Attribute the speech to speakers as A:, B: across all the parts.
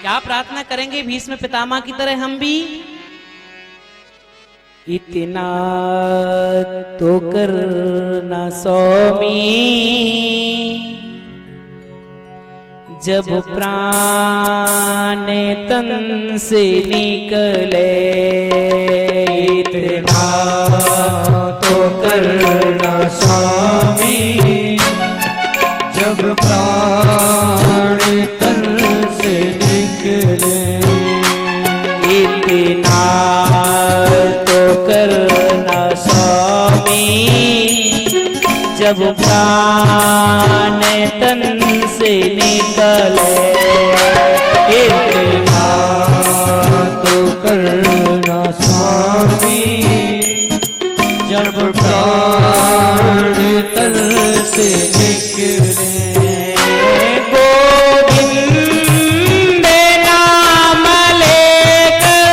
A: क्या प्रार्थना करेंगे भीष्म पितामह की तरह हम भी? इतना तो करना स्वामी, जब प्राण तन से निकले।
B: इतना तो करना स्वामी, जब प्राण तन से निकले।
A: इतना तो करना स्वामी, जब प्राण तन से निकले।
B: इतना तो करना स्वामी, जब प्राण तन से निकले।
A: गोविंद नाम लेकर,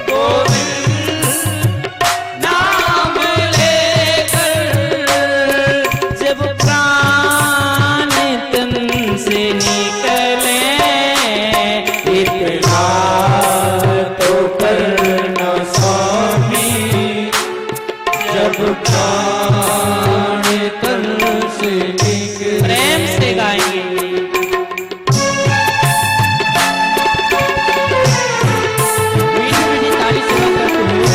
A: गोविंद नाम लेकर, जब प्राण तन से निकले।
B: इतना तो करना स्वामी, जब प्राण तन से निकले।
A: प्रेम से गाएंगे। मीठी मीठी ताली से करते हुए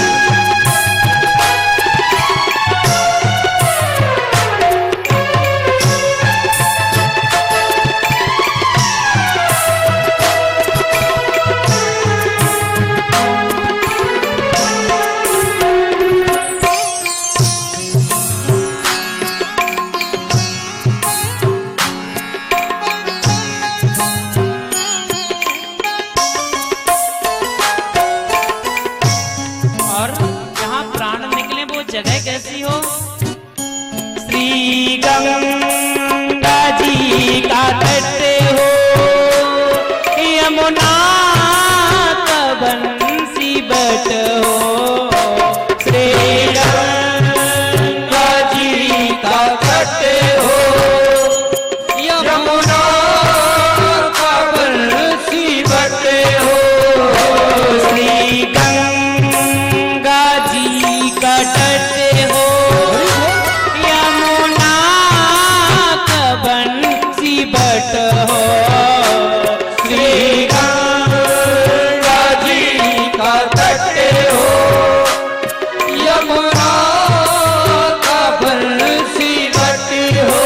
A: और जहाँ प्राण निकले वो जगह कैसी हो? श्री गंगा जी का तट हो, यमुना का बंसी बट हो। श्री गंगा जी का तट हो, यमुना का बंसी बट हो। श्री गंगा जी का तट हो, यमुना का बंसी बट हो।
B: श्री गंगा जी का तट हो, यमुना का बंसी बट हो।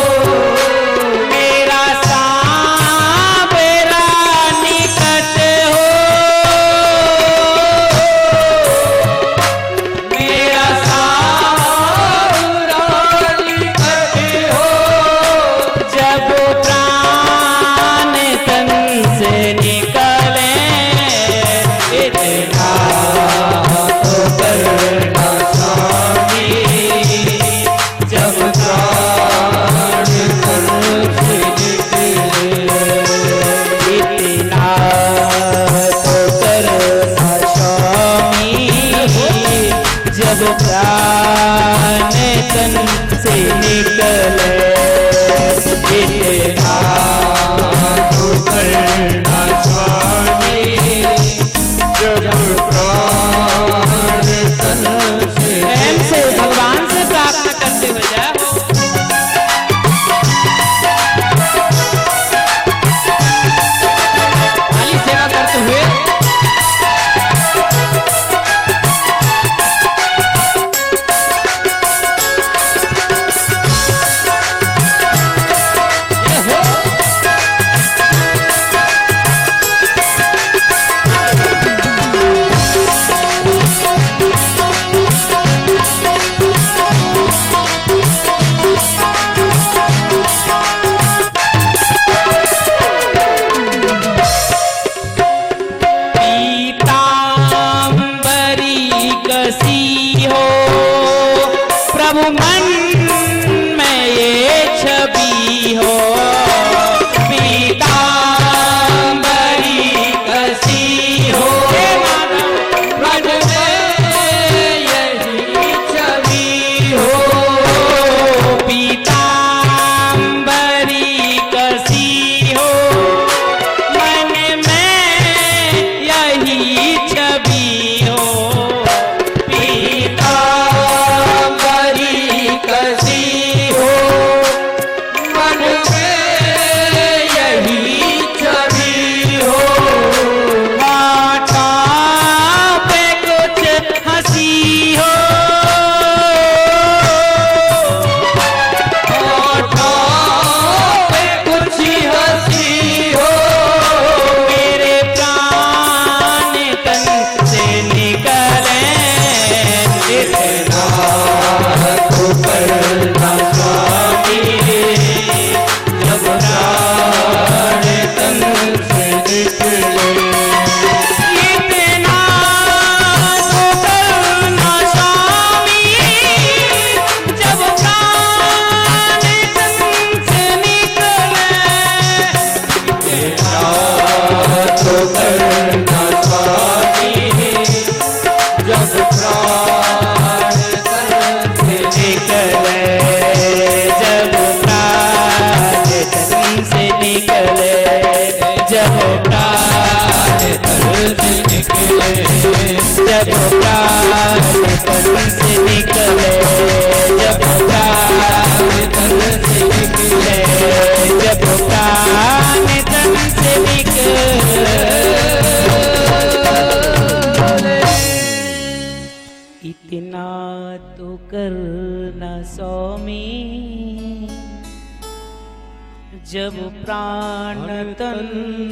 A: जब प्राण तन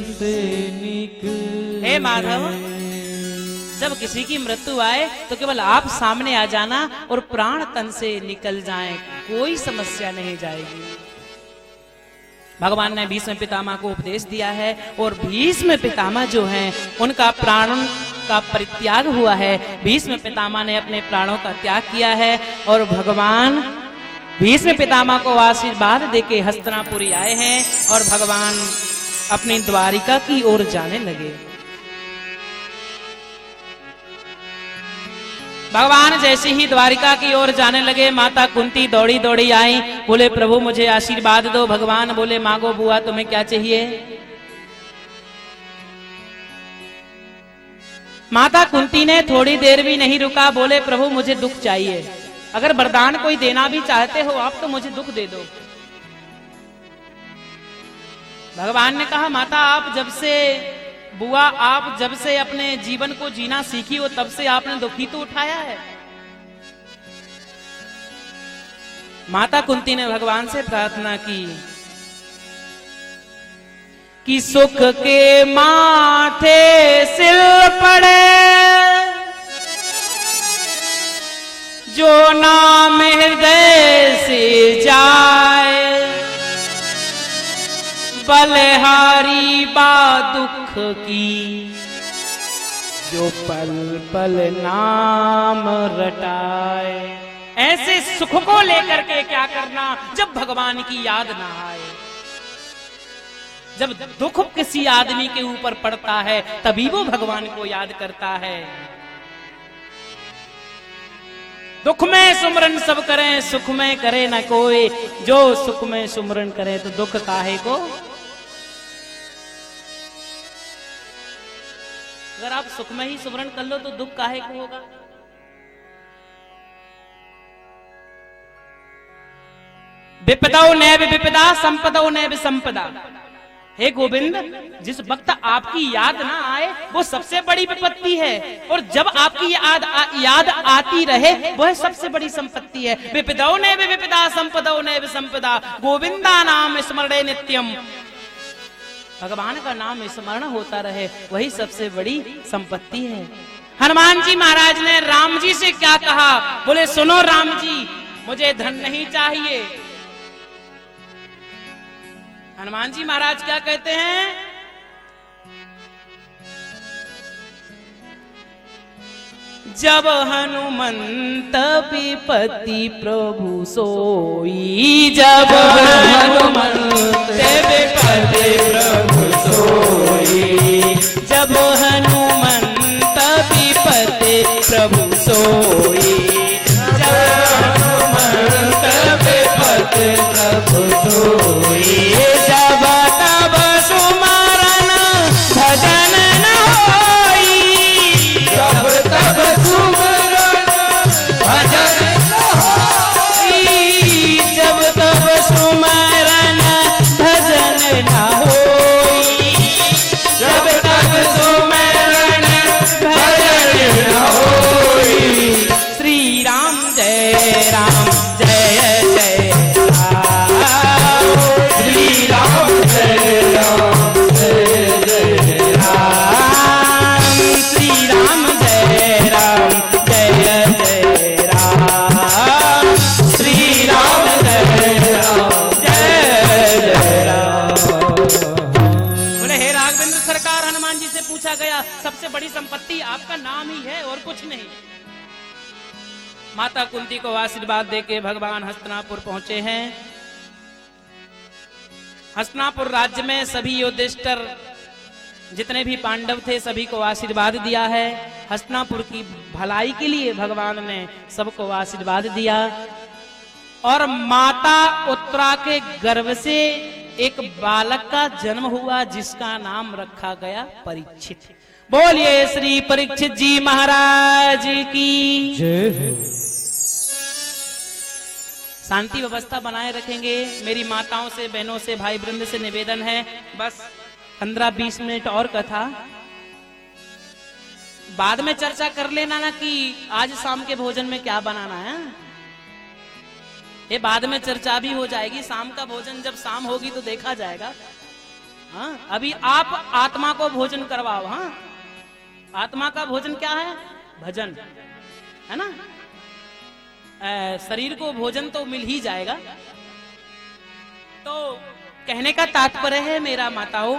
B: से निकले।
A: हे माधव, जब किसी की मृत्यु आए तो केवल आप सामने आ जाना और प्राण तन से निकल जाएं, कोई समस्या नहीं जाएगी। भगवान ने भीष्म पितामह को उपदेश दिया है और भीष्म पितामह जो हैं उनका प्राण का परित्याग हुआ है। भीष्म पितामह ने अपने प्राणों का त्याग किया है और भगवान भीष्म पितामह को आशीर्वाद देके हस्तिनापुरी आए हैं और भगवान अपनी द्वारिका की ओर जाने लगे। भगवान जैसे ही द्वारिका की ओर जाने लगे, माता कुंती दौड़ी दौड़ी आई, बोले प्रभु मुझे आशीर्वाद दो। भगवान बोले मांगो बुआ, तुम्हें क्या चाहिए? माता कुंती ने थोड़ी देर भी नहीं रुका, बोले प्रभु मुझे दुख चाहिए। अगर वरदान कोई देना भी चाहते हो आप तो मुझे दुख दे दो। भगवान ने कहा माता आप जब से बुआ आप जब से अपने जीवन को जीना सीखी हो तब से आपने दुख ही तो उठाया है। माता कुंती ने भगवान से प्रार्थना की कि सुख के माथे सिल पड़े, जो नाम हृदय से जाए, बलहारी बा दुख की, जो पल पल नाम रटाए। ऐसे सुख को लेकर के क्या करना जब भगवान की याद ना आए। जब दुख किसी आदमी के ऊपर पड़ता है तभी वो भगवान को याद करता है। दुख में सुमरन सब करें, सुख में करे न कोई, जो सुख में सुमरन करे तो दुख काहे को। अगर आप सुख में ही सुमरन कर लो तो दुख काहे को होगा। विपदाओ नैव विपदा, संपदाओ नैव संपदा। हे गोविंद, जिस वक्त आपकी याद ना आए वो सबसे बड़ी विपत्ति है, और जब आपकी याद आती रहे वह सबसे बड़ी संपत्ति है। विपदाओ नैव विपदा, संपदाओ नैव संपदा, गोविंदा नाम स्मरणे नित्यम। भगवान का नाम स्मरण होता रहे वही सबसे बड़ी संपत्ति है। हनुमान जी महाराज ने राम जी से क्या कहा? बोले सुनो राम जी, मुझे धन नहीं चाहिए। हनुमान जी महाराज क्या कहते हैं? जब हनुमंत विपत्ति प्रभु सोई, जब हनुमंत विपत्ति प्रभु सोई, जब हनुमंत विपत्ति प्रभु सोई, जब हनुमंत विपत्ति प्रभु सोई, जब तब सुमरन भजन न होई, जब तब सुमरन भजन न होई, जब तब सुमरन भजन न होई, जब तब सुमरन भजन न होई। श्री राम जय राम जय जय राम, श्री राम जय राम जय जय राम, श्री राम जय राम जय जय राम, श्री राम जय राम जय जय राम। बोले हे राघवेंद्र सरकार, हनुमान जी से पूछा गया सबसे बड़ी संपत्ति आपका नाम ही है और कुछ नहीं। माता कुंती को आशीर्वाद देके भगवान हस्तिनापुर पहुंचे हैं। हस्तिनापुर राज्य में सभी युधिष्ठिर जितने भी पांडव थे सभी को आशीर्वाद दिया है। हस्तिनापुर की भलाई के लिए भगवान ने सबको आशीर्वाद दिया। और माता उत्तरा के गर्भ से एक बालक का जन्म हुआ जिसका नाम रखा गया परीक्षित। बोलिए श्री परीक्षित जी महाराज की
B: जय।
A: शांति व्यवस्था बनाए रखेंगे। मेरी माताओं से, बहनों से, भाई वृंद से निवेदन है, बस 15-20 मिनट और कथा, बाद में चर्चा कर लेना ना कि आज शाम के भोजन में क्या बनाना है। ये बाद में चर्चा भी हो जाएगी, शाम का भोजन जब शाम होगी तो देखा जाएगा। हाँ, अभी आप आत्मा को भोजन करवाओ। हाँ, आत्मा का भोजन क्या है? भजन, है ना। शरीर को भोजन तो मिल ही जाएगा। तो कहने का तात्पर्य है मेरा माताओं,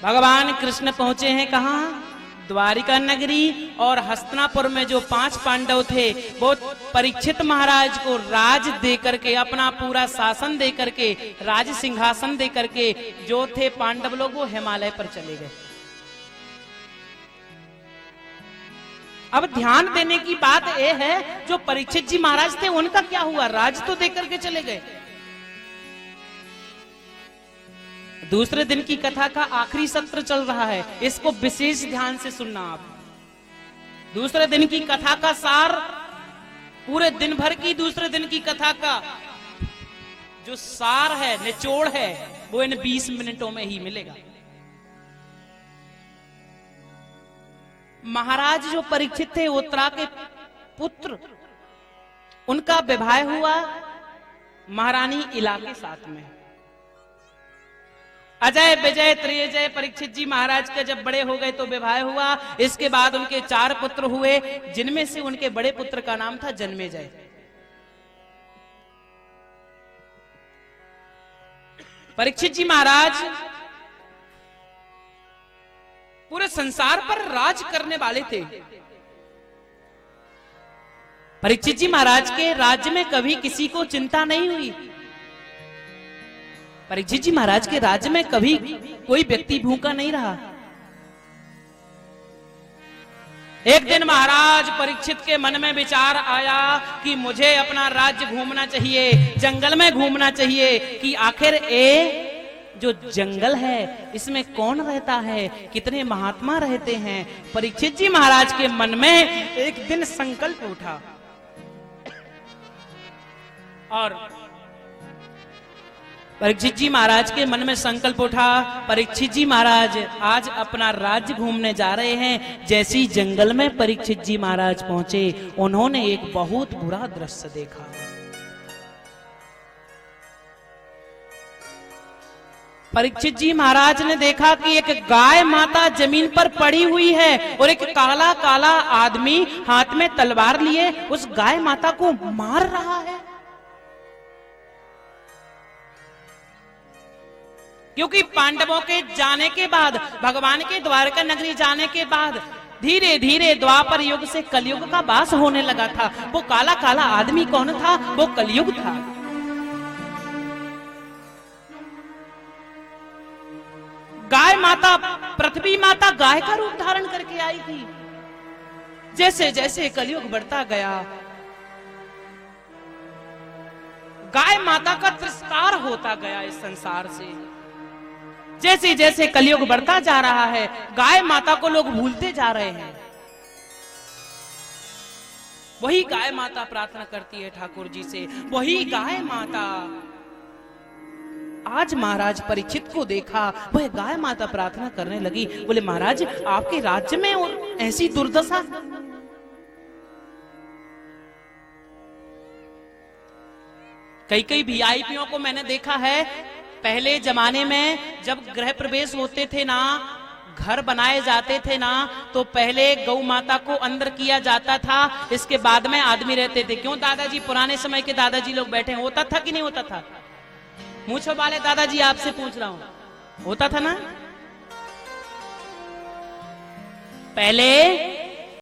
A: भगवान कृष्ण पहुंचे हैं कहां? द्वारिका नगरी। और हस्तिनापुर में जो 5 पांडव थे वो परीक्षित महाराज को राज दे करके, अपना पूरा शासन दे करके, राज सिंहासन दे करके जो थे पांडव लोग वो हिमालय पर चले गए। अब ध्यान देने की बात यह है, जो परीक्षित जी महाराज थे उनका क्या हुआ? राज तो दे करके चले गए। दूसरे दिन की कथा का आखिरी सत्र चल रहा है, इसको विशेष ध्यान से सुनना आप। दूसरे दिन की कथा का सार, पूरे दिन भर की दूसरे दिन की कथा का जो सार है, निचोड़ है, वो इन 20 मिनटों में ही मिलेगा। महाराज जो परीक्षित थे, उत्तरा के पुत्र, उनका विवाह हुआ महारानी इला के साथ में। अजय विजय त्रिजय परीक्षित जी महाराज के जब बड़े हो गए तो विवाह हुआ। इसके बाद उनके 4 पुत्र हुए, जिनमें से उनके बड़े पुत्र का नाम था जन्मेजय। परीक्षित जी महाराज पूरे संसार पर राज करने वाले थे। परीक्षित जी महाराज के राज्य में कभी किसी को चिंता नहीं हुई। परीक्षित जी महाराज के राज्य में कभी कोई व्यक्ति भूखा नहीं रहा। एक दिन महाराज परीक्षित के मन में विचार आया कि मुझे अपना राज्य घूमना चाहिए, जंगल में घूमना चाहिए, कि आखिर ये जो जंगल है इसमें कौन रहता है, कितने महात्मा रहते हैं। परीक्षित जी महाराज के मन में एक दिन संकल्प उठा और परीक्षित जी महाराज के मन में संकल्प उठा, परीक्षित जी महाराज आज अपना राज्य घूमने जा रहे हैं। जैसे ही जंगल में परीक्षित जी महाराज पहुंचे, उन्होंने एक बहुत बुरा दृश्य देखा। परीक्षित जी महाराज ने देखा कि एक गाय माता जमीन पर पड़ी हुई है और एक काला काला आदमी हाथ में तलवार लिए उस गाय माता को मार रहा है। क्योंकि पांडवों के जाने के बाद, भगवान के द्वारका नगरी जाने के बाद धीरे धीरे द्वापर युग से कलयुग का वास होने लगा था। वो काला काला आदमी कौन था? वो कलयुग था। गाय माता, पृथ्वी माता गाय का रूप धारण करके आई थी। जैसे जैसे कलयुग बढ़ता गया, गाय माता का तिरस्कार होता गया इस संसार से। जैसे जैसे कलयुग बढ़ता जा रहा है, गाय माता को लोग भूलते जा रहे हैं। वही गाय माता प्रार्थना करती है ठाकुर जी से, वही गाय माता। आज महाराज परीक्षित को देखा, वह गाय माता प्रार्थना करने लगी। बोले महाराज, आपके राज्य में और ऐसी दुर्दशा? कई वीआईपीओं को मैंने देखा है, पहले जमाने में जब गृह प्रवेश होते थे ना, घर बनाए जाते थे ना, तो पहले गौ माता को अंदर किया जाता था, इसके बाद में आदमी रहते थे। क्यों दादाजी, पुराने समय के दादाजी लोग बैठे, होता था कि नहीं होता था? मूंछों वाले दादाजी आपसे पूछ रहा हूं, होता था ना? पहले